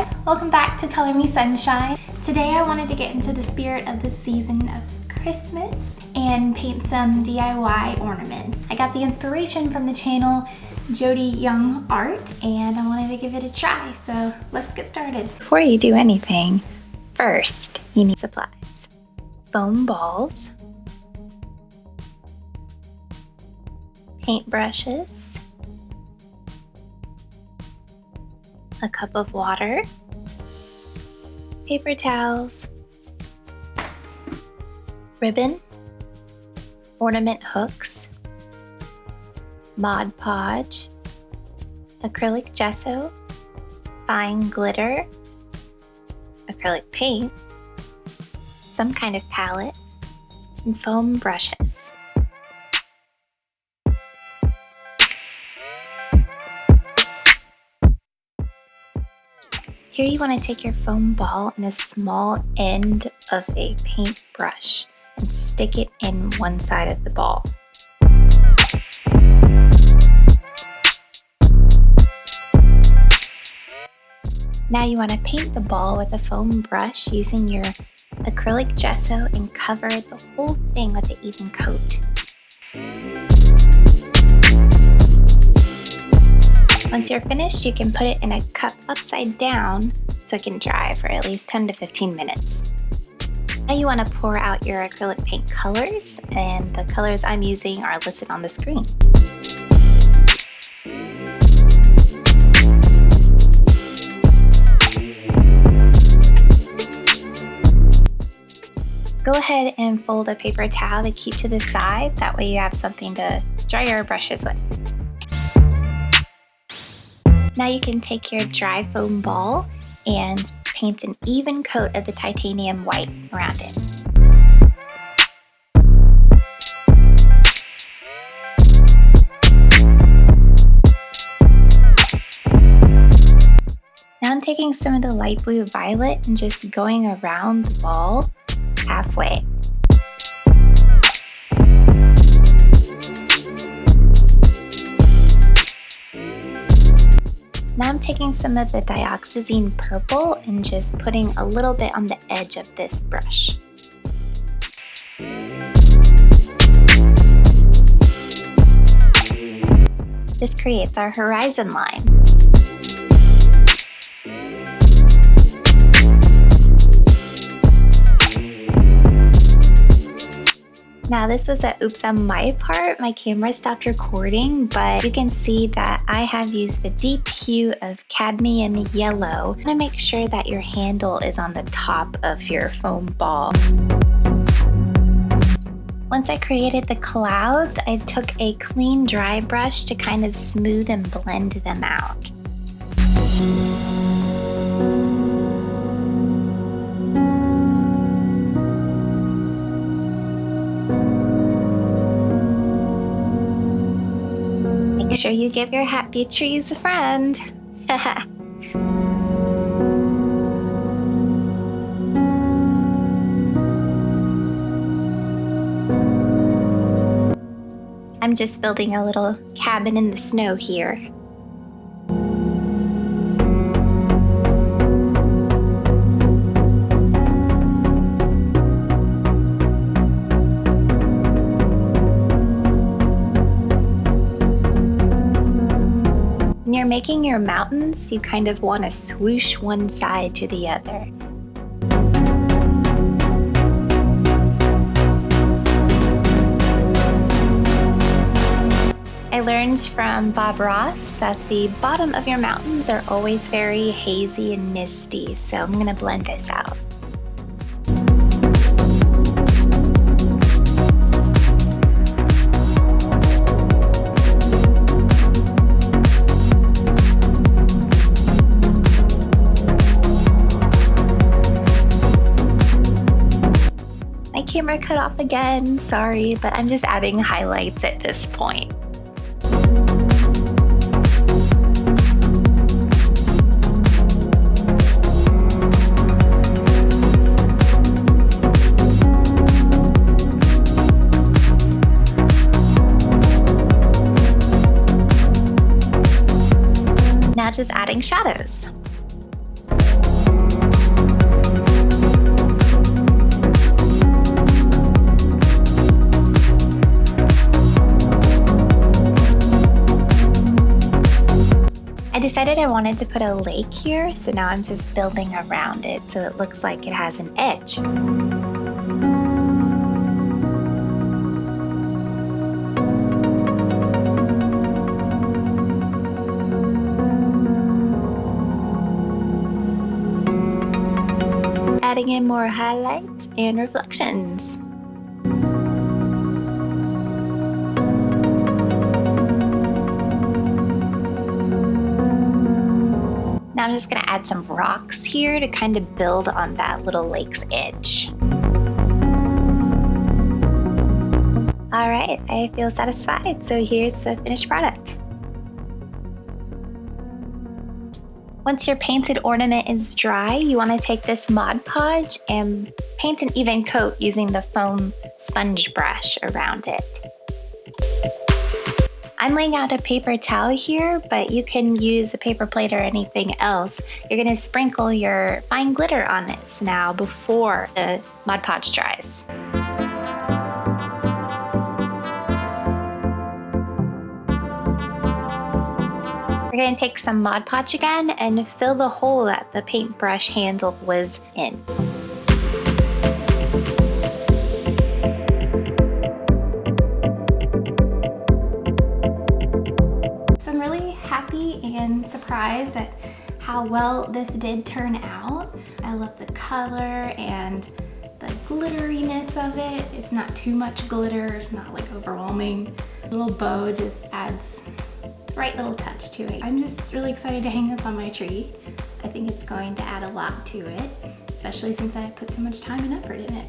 guys, welcome back to Color Me Sunshine. Today I wanted to get into the spirit of the season of Christmas and paint some DIY ornaments. I got the inspiration from the channel Jody Young Art and I wanted to give it a try, so let's get started. Before you do anything, first you need supplies. Foam balls, paint brushes, a cup of water, paper towels, ribbon, ornament hooks, Mod Podge, acrylic gesso, fine glitter, acrylic paint, some kind of palette, and foam brushes. Here you want to take your foam ball and a small end of a paint brush and stick it in one side of the ball. Now you want to paint the ball with a foam brush using your acrylic gesso and cover the whole thing with an even coat. Once you're finished, you can put it in a cup upside down so it can dry for at least 10 to 15 minutes. Now you want to pour out your acrylic paint colors, and the colors I'm using are listed on the screen. Go ahead and fold a paper towel to keep to the side, that way you have something to dry your brushes with. Now you can take your dry foam ball and paint an even coat of the titanium white around it. Now I'm taking some of the light blue violet and just going around the ball halfway. Now I'm taking some of the dioxazine purple and just putting a little bit on the edge of this brush. This creates our horizon line. Now this was a oops on my part, my camera stopped recording, but you can see that I have used the deep hue of cadmium yellow to make sure that your handle is on the top of your foam ball. Once I created the clouds, I took a clean dry brush to kind of smooth and blend them out. Make sure you give your happy trees a friend. I'm just building a little cabin in the snow here. When you're making your mountains, you kind of want to swoosh one side to the other. I learned from Bob Ross that the bottom of your mountains are always very hazy and misty, so I'm going to blend this out. My camera cut off again, sorry, but I'm just adding highlights at this point. Now just adding shadows. decided I wanted to put a lake here, so now I'm just building around it so it looks like it has an edge. Adding in more highlight and reflections. Now I'm just gonna add some rocks here to kind of build on that little lake's edge. All right, I feel satisfied, so here's the finished product. Once your painted ornament is dry, you want to take this Mod Podge and paint an even coat using the foam sponge brush around it. I'm laying out a paper towel here, but you can use a paper plate or anything else. You're going to sprinkle your fine glitter on this now before the Mod Podge dries. We're going to take some Mod Podge again and fill the hole that the paintbrush handle was in. So I'm really happy and surprised at how well this did turn out. I love the color and the glitteriness of it. It's not too much glitter, not like overwhelming. The little bow just adds right little touch to it. I'm just really excited to hang this on my tree. I think it's going to add a lot to it, especially since I put so much time and effort in it.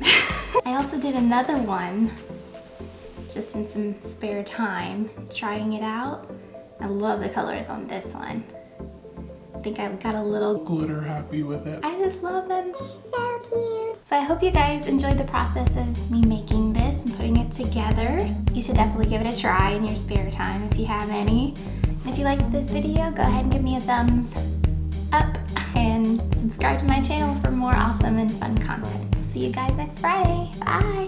I also did another one just in some spare time, trying it out. I love the colors on this one. I think I got a little glitter happy with it. I just love them. They're so cute. So I hope you guys enjoyed the process of me making this and putting it together. You should definitely give it a try in your spare time if you have any. And if you liked this video, go ahead and give me a thumbs up and subscribe to my channel for more awesome and fun content. See you guys next Friday. Bye.